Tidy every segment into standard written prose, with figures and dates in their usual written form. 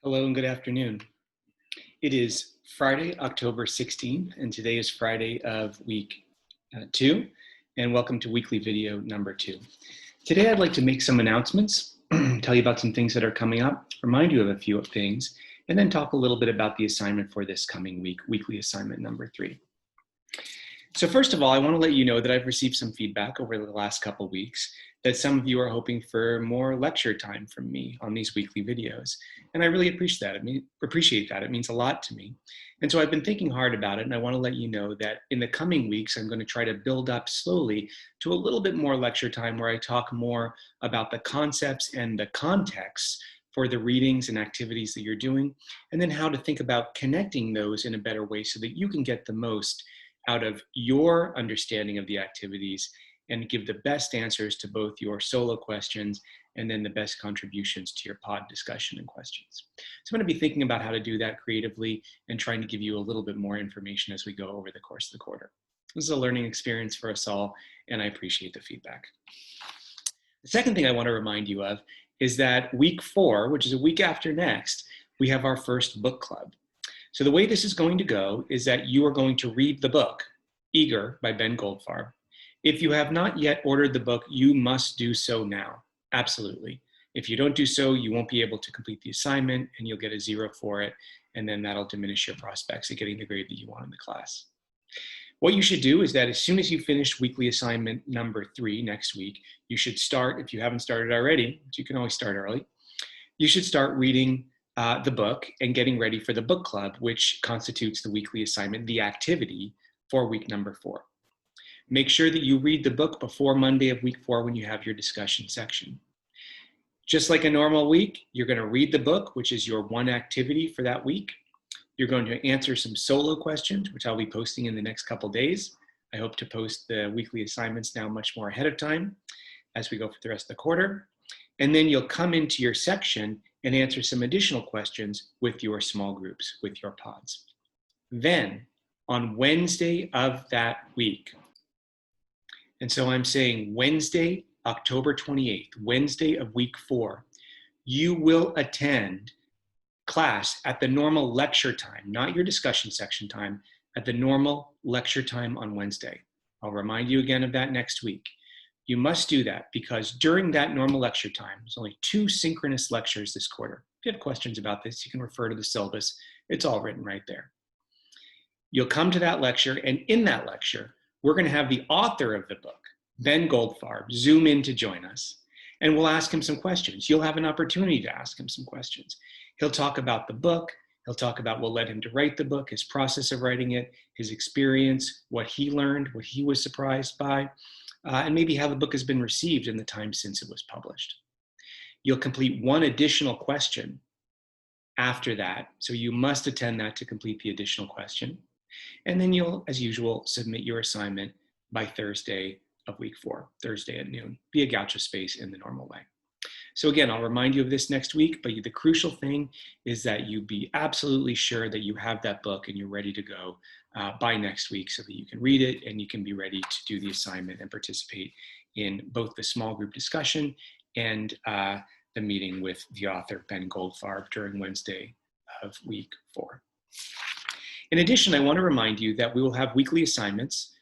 Hello and good afternoon. It is Friday, October 16th, and today is Friday of week 2, and welcome to weekly video number 2. Today I'd like to make some announcements, tell you about some things that are coming up, remind you of a few things, and then talk a little bit about the assignment for this coming week, weekly assignment number 3. So first of all, I want to let you know that I've received some feedback over the last couple weeks that some of you are hoping for more lecture time from me on these weekly videos. And I really appreciate that. It means a lot to me. And so I've been thinking hard about it, and I want to let you know that in the coming weeks, I'm going to try to build up slowly to a little bit more lecture time where I talk more about the concepts and the context for the readings and activities that you're doing, and then how to think about connecting those in a better way so that you can get the most out of your understanding of the activities and give the best answers to both your solo questions and then the best contributions to your pod discussion and questions. So I'm going to be thinking about how to do that creatively and trying to give you a little bit more information as we go over the course of the quarter. This is a learning experience for us all, and I appreciate the feedback. The second thing I want to remind you of is that week 4, which is a week after next, we have our first book club. So the way this is going to go is that you are going to read the book, Eager by Ben Goldfarb. If you have not yet ordered the book, you must do so now, absolutely. If you don't do so, you won't be able to complete the assignment and you'll get a 0 for it, and then that'll diminish your prospects of getting the grade that you want in the class. What you should do is that as soon as you finish weekly assignment number 3 next week, you should start, if you haven't started already, which you can always start early, you should start reading the book and getting ready for the book club, which constitutes the weekly assignment, the activity for week number 4. Make sure that you read the book before Monday of week 4 when you have your discussion section. Just like a normal week, you're going to read the book, which is your one activity for that week. You're going to answer some solo questions, which I'll be posting in the next couple days. I hope to post the weekly assignments now much more ahead of time as we go for the rest of the quarter. And then you'll come into your section and answer some additional questions with your small groups, with your pods. Then, on Wednesday of that week, and so I'm saying Wednesday, October 28th, Wednesday of week 4, you will attend class at the normal lecture time, not your discussion section time, at the normal lecture time on Wednesday. I'll remind you again of that next week. You must do that because during that normal lecture time, there's only 2 synchronous lectures this quarter. If you have questions about this, you can refer to the syllabus. It's all written right there. You'll come to that lecture, and in that lecture, we're going to have the author of the book, Ben Goldfarb, zoom in to join us, and we'll ask him some questions. You'll have an opportunity to ask him some questions. He'll talk about the book. He'll talk about what led him to write the book, his process of writing it, his experience, what he learned, what he was surprised by, and maybe how the book has been received in the time since it was published. You'll complete one additional question after that, so you must attend that to complete the additional question. And then you'll, as usual, submit your assignment by Thursday of week 4, Thursday at noon, via Gaucho Space in the normal way. So again, I'll remind you of this next week, but the crucial thing is that you be absolutely sure that you have that book and you're ready to go by next week so that you can read it and you can be ready to do the assignment and participate in both the small group discussion and the meeting with the author, Ben Goldfarb, during Wednesday of week 4. In addition, I want to remind you that we will have weekly assignments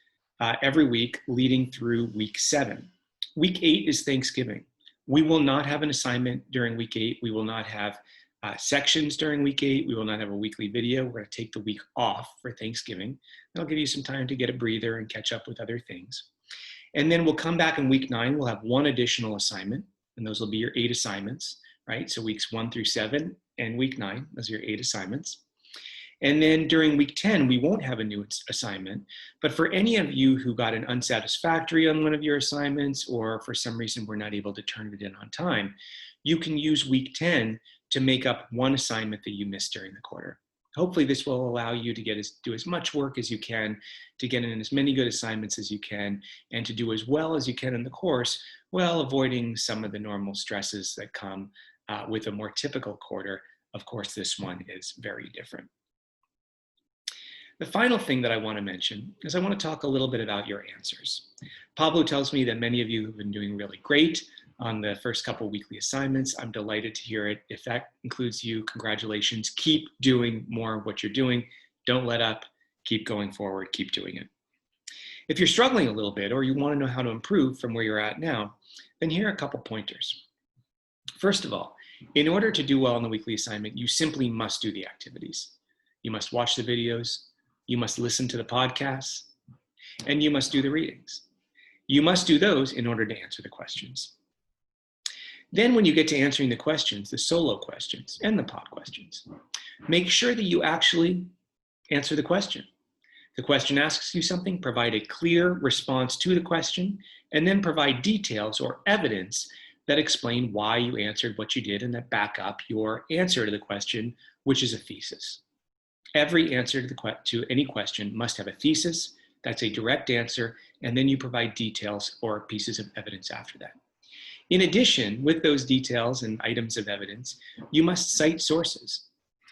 every week leading through week 7. Week 8 is Thanksgiving. We will not have an assignment during week 8. We will not have sections during week 8. We will not have a weekly video. We're going to take the week off for Thanksgiving. That'll give you some time to get a breather and catch up with other things. And then we'll come back in week 9. We'll have one additional assignment, and those will be your 8 assignments, right? So weeks 1 through 7 and week 9, those are your 8 assignments. And then during week 10, we won't have a new assignment, but for any of you who got an unsatisfactory on one of your assignments, or for some reason we're not able to turn it in on time, you can use week 10 to make up one assignment that you missed during the quarter. Hopefully this will allow you to do as much work as you can, to get in as many good assignments as you can, and to do as well as you can in the course, while avoiding some of the normal stresses that come with a more typical quarter. Of course, this one is very different. The final thing that I want to mention is I want to talk a little bit about your answers. Pablo tells me that many of you have been doing really great on the first couple weekly assignments. I'm delighted to hear it. If that includes you, congratulations. Keep doing more of what you're doing. Don't let up. Keep going forward. Keep doing it. If you're struggling a little bit or you want to know how to improve from where you're at now, then here are a couple pointers. First of all, in order to do well on the weekly assignment, you simply must do the activities. You must watch the videos, you must listen to the podcasts, and you must do the readings. You must do those in order to answer the questions. Then when you get to answering the questions, the solo questions and the pod questions, make sure that you actually answer the question. The question asks you something, provide a clear response to the question, and then provide details or evidence that explain why you answered what you did and that back up your answer to the question, which is a thesis. Every answer to any question must have a thesis. That's a direct answer, and then you provide details or pieces of evidence after that. In addition, with those details and items of evidence, you must cite sources.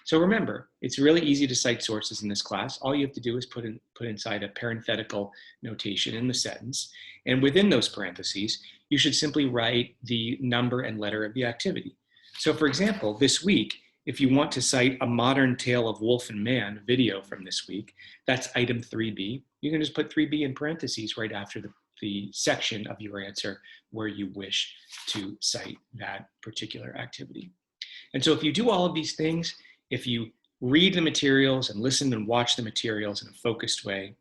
So remember, it's really easy to cite sources in this class. All you have to do is put inside a parenthetical notation in the sentence, and within those parentheses, you should simply write the number and letter of the activity. So for example, this week, if you want to cite A Modern Tale of Wolf and Man video from this week, that's item 3B. You can just put 3B in parentheses right after the section of your answer where you wish to cite that particular activity. And so if you do all of these things, if you read the materials and listen and watch the materials in a focused way,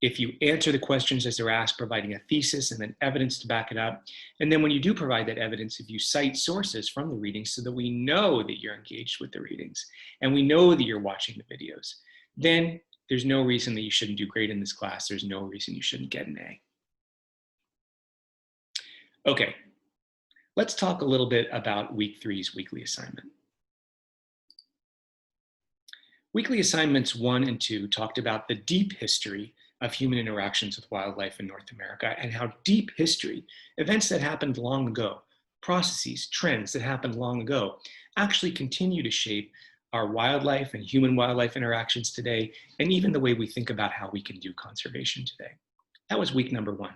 if you answer the questions as they're asked, providing a thesis and then evidence to back it up, and then when you do provide that evidence, if you cite sources from the readings so that we know that you're engaged with the readings and we know that you're watching the videos, then there's no reason that you shouldn't do great in this class. There's no reason you shouldn't get an A. Okay, let's talk a little bit about week 3's weekly assignment. Weekly assignments 1 and 2 talked about the deep history of human interactions with wildlife in North America and how deep history, events that happened long ago, processes, trends that happened long ago, actually continue to shape our wildlife and human-wildlife interactions today, and even the way we think about how we can do conservation today. That was week number 1.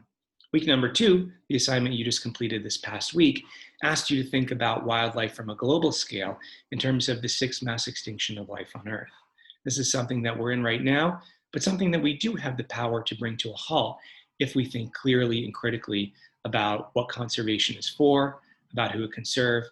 Week number 2, the assignment you just completed this past week, asked you to think about wildlife from a global scale in terms of the 6th mass extinction of life on Earth. This is something that we're in right now, but something that we do have the power to bring to a halt if we think clearly and critically about what conservation is for, about who it can serve,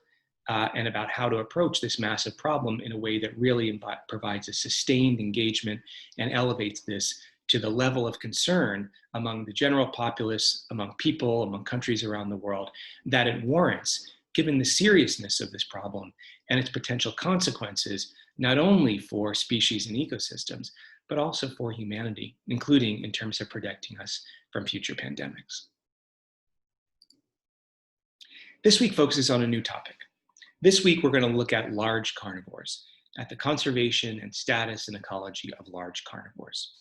and about how to approach this massive problem in a way that really provides a sustained engagement and elevates this to the level of concern among the general populace, among people, among countries around the world, that it warrants, given the seriousness of this problem and its potential consequences, not only for species and ecosystems, but also for humanity, including in terms of protecting us from future pandemics. This week focuses on a new topic. This week, we're going to look at large carnivores, at the conservation and status and ecology of large carnivores.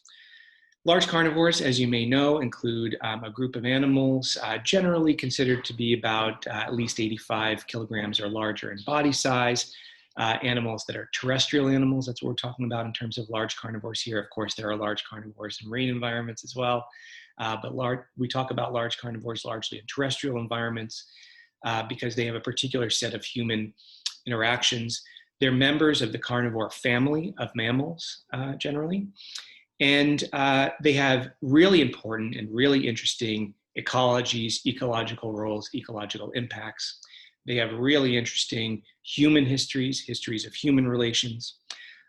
Large carnivores, as you may know, include a group of animals generally considered to be about at least 85 kilograms or larger in body size. Animals that are terrestrial animals, that's what we're talking about in terms of large carnivores here. Of course, there are large carnivores in marine environments as well, but we talk about large carnivores largely in terrestrial environments because they have a particular set of human interactions. They're members of the carnivore family of mammals generally, and they have really important and really interesting ecologies, ecological roles, ecological impacts. They have really interesting human histories of human relations,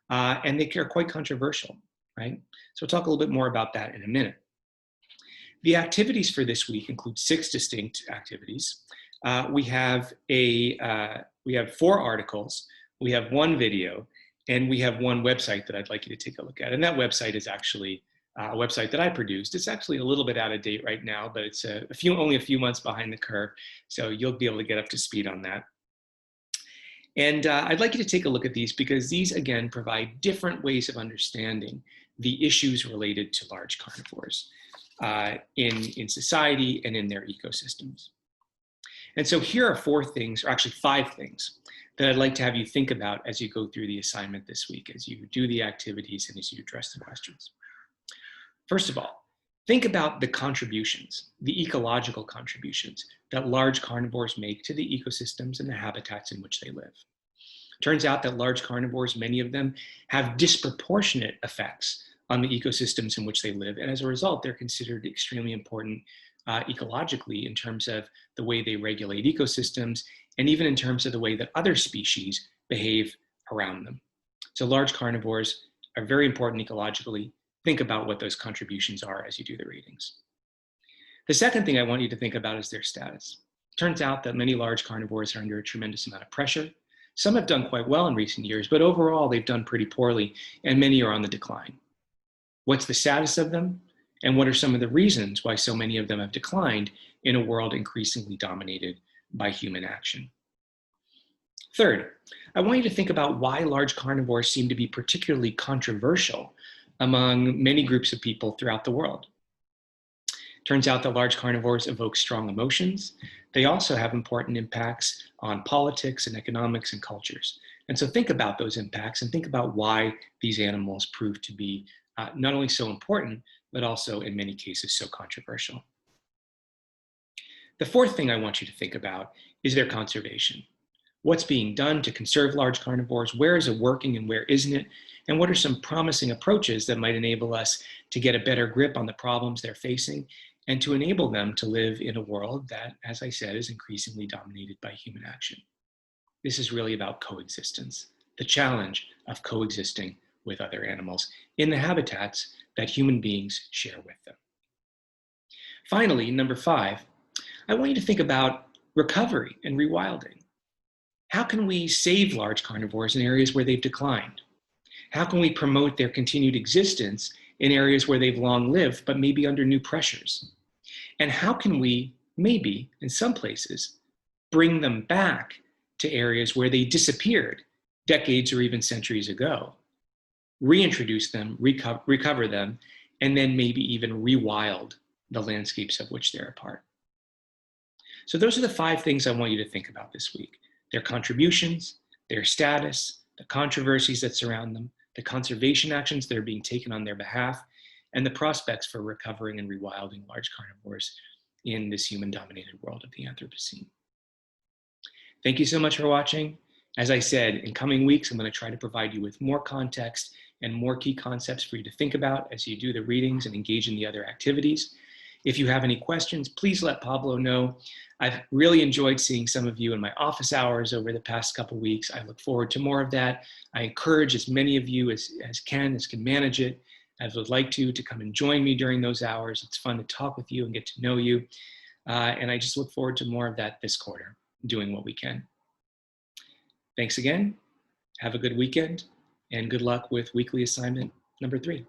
and they are quite controversial, right? So we'll talk a little bit more about that in a minute. The activities for this week include 6 distinct activities. We have 4 articles, we have 1 video, and we have 1 website that I'd like you to take a look at. And that website is actually a website that I produced. It's actually a little bit out of date right now, but it's only a few months behind the curve. So you'll be able to get up to speed on that. And I'd like you to take a look at these because these, again, provide different ways of understanding the issues related to large carnivores in society and in their ecosystems. And so here are 4 things, or actually 5 things, that I'd like to have you think about as you go through the assignment this week, as you do the activities and as you address the questions. First of all, Think about the contributions, the ecological contributions that large carnivores make to the ecosystems and the habitats in which they live. Turns out that large carnivores, many of them, have disproportionate effects on the ecosystems in which they live. And as a result, they're considered extremely important ecologically in terms of the way they regulate ecosystems and even in terms of the way that other species behave around them. So large carnivores are very important ecologically. Think about what those contributions are as you do the readings. The second thing I want you to think about is their status. Turns out that many large carnivores are under a tremendous amount of pressure. Some have done quite well in recent years, but overall they've done pretty poorly, and many are on the decline. What's the status of them? And what are some of the reasons why so many of them have declined in a world increasingly dominated by human action? Third, I want you to think about why large carnivores seem to be particularly controversial among many groups of people throughout the world. Turns out that large carnivores evoke strong emotions. They also have important impacts on politics and economics and cultures. And so think about those impacts and think about why these animals prove to be not only so important, but also in many cases so controversial. The fourth thing I want you to think about is their conservation. What's being done to conserve large carnivores? Where is it working and where isn't it? And what are some promising approaches that might enable us to get a better grip on the problems they're facing and to enable them to live in a world that, as I said, is increasingly dominated by human action? This is really about coexistence, the challenge of coexisting with other animals in the habitats that human beings share with them. Finally, number 5, I want you to think about recovery and rewilding. How can we save large carnivores in areas where they've declined? How can we promote their continued existence in areas where they've long lived, but maybe under new pressures? And how can we, maybe in some places, bring them back to areas where they disappeared decades or even centuries ago, reintroduce them, recover them, and then maybe even rewild the landscapes of which they're a part? So those are the 5 things I want you to think about this week: their contributions, their status, the controversies that surround them, the conservation actions that are being taken on their behalf, and the prospects for recovering and rewilding large carnivores in this human-dominated world of the Anthropocene. Thank you so much for watching. As I said, in coming weeks, I'm going to try to provide you with more context and more key concepts for you to think about as you do the readings and engage in the other activities. If you have any questions, please let Pablo know. I've really enjoyed seeing some of you in my office hours over the past couple weeks. I look forward to more of that. I encourage as many of you as can manage it, as would like to come and join me during those hours. It's fun to talk with you and get to know you. And I just look forward to more of that this quarter, doing what we can. Thanks again. Have a good weekend and good luck with weekly assignment number 3.